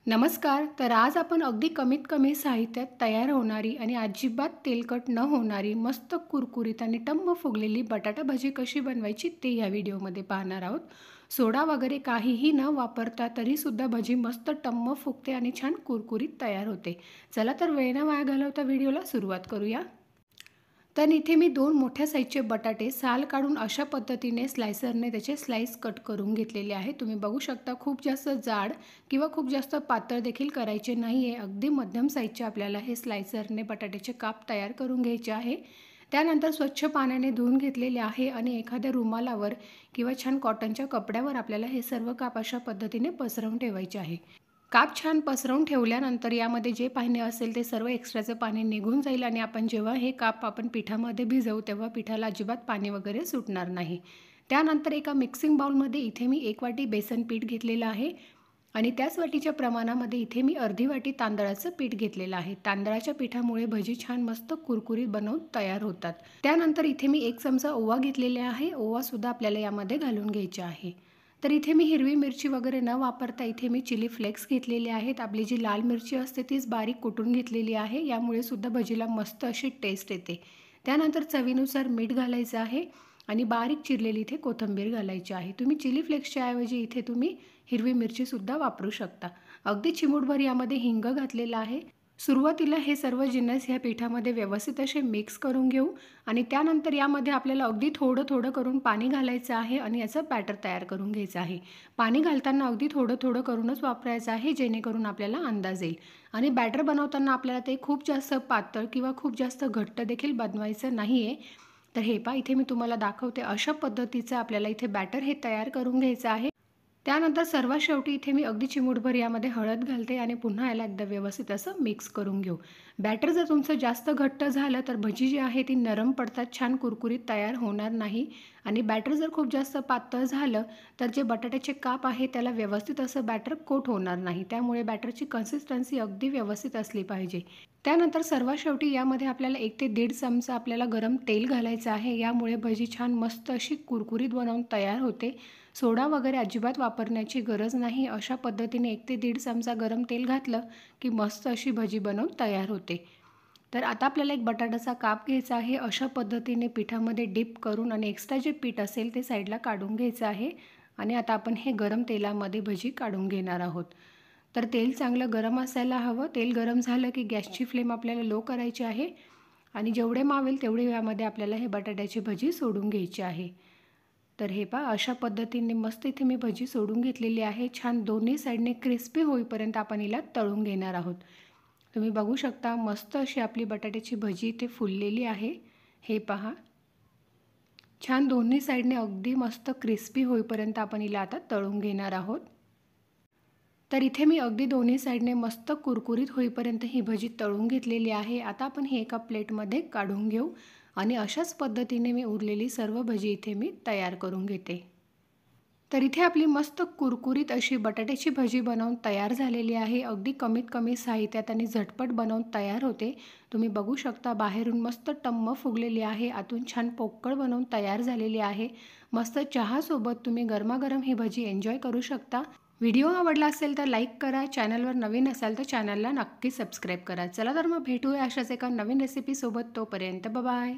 नमस्कार. तर आज आपण अगदी कमीत कमी साहित्यात तयार होणारी आणि अजिबात तेलकट न होणारी मस्त कुरकुरीत आणि टम्म फुगलेली बटाटा भजी कशी बनवायची ते या व्हिडिओमध्ये पाहणार आहोत. सोडा वगैरे काहीही न वापरता तरीसुद्धा भजी मस्त टम्म फुगते आणि छान कुरकुरीत तयार होते. चला तर वेळ न वाया घालवता व्हिडिओला सुरुवात करूया. तर इथे मी 2 मोठ्या साईजचे बटाटे साल काढून अशा पद्धतीने स्लायसरने त्याचे स्लाइस कट करून घेतलेले आहे. तुम्ही बघू शकता खूप जास्त जाड किंवा खूप जास्त पातळ देखील करायचे नाही आहे. अगदी मध्यम साईजचे आपल्याला हे स्लायसरने बटाट्याचे काप तयार करून घ्यायचे आहे. त्यानंतर स्वच्छ पाण्याने धुवून घेतलेले आहे आणि एखाद्या रुमालावर किंवा छान कॉटनच्या कपड्यावर आपल्याला हे सर्व काप अशा पद्धतीने पसरवून ठेवायचे आहे. काप छान पसरवून ठेवल्यानंतर यामध्ये जे पाणी असेल ते सर्व एक्स्ट्राचं पाणी निघून जाईल आणि जेव्हा हे काप आपण पिठामध्ये भिजवू तेव्हा पिठाला अजिबात पाणी वगैरे सुटणार नाही. त्यानंतर एका मिक्सिंग बाउलमध्ये इथे मी 1 वाटी बेसन पीठ घेतलेलं आहे आणि त्याच वाटीच्या प्रमाणामध्ये इथे मी अर्धी वाटी तांदळाचं पीठ घेतलेलं आहे. तांदळाच्या पिठामुळे भजी छान मस्त कुरकुरीत बनवून तयार होतात. त्यानंतर इथे मी 1 चमचा ओवा घेतलेला आहे. ओवासुद्धा आपल्याला यामध्ये घालून घ्यायचा आहे. तर इथे मी हिरवी मिरची वगैरे न वापरता इथे मी चिली फ्लेक्स घेतलेले आहेत. आपली जी लाल मिरची असते तीच बारीक कुटून घेतलेली आहे. यामुळे सुद्धा भजीला मस्त अशी टेस्ट येते. त्यानंतर चवीनुसार मीठ घालायचं आहे आणि बारीक चिरलेली इथे कोथिंबीर घालायची आहे. तुम्ही चिली फ्लेक्सच्या ऐवजी इथे तुम्ही हिरवी मिरचीसुद्धा वापरू शकता. अगदी चिमूटभर यामध्ये हिंग घातलेला आहे. सुरुवातीला हे सर्व जिन्नस ह्या पिठामध्ये व्यवस्थित असे मिक्स करून घेऊ आणि त्यानंतर यामध्ये आपल्याला अगदी थोडं थोडं करून पाणी घालायचं आहे आणि याचं बॅटर तयार करून घ्यायचं आहे. पाणी घालताना अगदी थोडं थोडं करूनच वापरायचं आहे जेणेकरून आपल्याला अंदाज येईल. आणि बॅटर बनवताना आपल्याला ते खूप जास्त पातळ किंवा खूप जास्त घट्ट देखील बनवायचं नाही आहे. तर हे पहा इथे मी तुम्हाला दाखवते अशा पद्धतीचं आपल्याला इथे बॅटर हे तयार करून घ्यायचं आहे. त्यानंतर सर्वात शेवटी इथे मी अगदी चिमूटभर यामध्ये हळद घालते आणि पुन्हा याला एकदा व्यवस्थित असं मिक्स करून घेऊ. बॅटर जर तुमचं जास्त घट्ट झालं तर भजी जी आहे ती नरम पडतात, छान कुरकुरीत तयार होणार नाही. आणि बॅटर जर खूप जास्त पातळ झालं तर जे बटाट्याचे काप आहे त्याला व्यवस्थित असं बॅटर कोट होणार नाही. त्यामुळे बॅटरची कन्सिस्टन्सी अगदी व्यवस्थित असली पाहिजे. त्यानंतर सर्वात शेवटी यामध्ये आपल्याला 1 ते 1.5 चमचा आपल्याला गरम तेल घालायचं आहे. यामुळे भजी छान मस्त अशी कुरकुरीत बनवून तयार होते. सोडा वगैरे अजिबात वापरण्याची गरज नाही. अशा पद्धतीने 1 ते 1.5 चमचा गरम तेल घातलं की मस्त अशी भजी बनवून तयार होते. तर आता आपल्याला एक बटाट्याचा काप घ्यायचा आहे. अशा पद्धतीने पिठामध्ये डिप करून आणि एक्स्ट्रा जे पीठ असेल ते साईडला काढून घ्यायचं आहे. आणि आता आपण हे गरम तेलामध्ये भजी काढून घेणार आहोत. तर तेल चांगलं गरम असायला हवं. तेल गरम झालं की गॅसची फ्लेम आपल्याला लो करायची आहे आणि जेवढे मावेल तेवढे यामध्ये आपल्याला हे बटाट्याची भजी सोडून घ्यायची आहे. तर हे पहा अशा पद्धतीने मस्त इथे मी भजी सोडून घेतलेली आहे. छान दोन्ही साईडने क्रिस्पी होईपर्यंत आपण हिला तळून घेणार आहोत. तुम्ही बघू शकता मस्त अशी आपली बटाट्याची भजी इथे फुललेली आहे. हे पहा छान दोन्ही साईडने अगदी मस्त क्रिस्पी होईपर्यंत आपण हिला आता तळून घेणार आहोत. तर इथे मी अगदी दोन्ही साईडने मस्त कुरकुरीत होईपर्यंत ही भजी तळून घेतलेली आहे. आता आपण हे एका प्लेटमध्ये काढून घेऊ आणि अशाच पद्धतीने मी उरलेली सर्व भजी इथे मी तयार करून घेते. तर इथे आपली मस्त कुरकुरीत अशी बटाट्याची भजी बनवून तयार झालेली आहे. अगदी कमीत कमी साहित्यात आणि झटपट बनवून तयार होते. तुम्ही बघू शकता बाहेरून मस्त टम्म फुगलेली आहे, आतून छान पोकळ बनवून तयार झालेली आहे. मस्त चहासोबत तुम्ही गरमागरम ही भजी एन्जॉय करू शकता. व्हिडिओ आवडला असेल तर लाईक करा. चॅनलवर नवीन असाल तर चॅनलला नक्की सबस्क्राईब करा. चला तर मग भेटूया अशाच एका नवीन रेसिपीसोबत. तोपर्यंत बाय.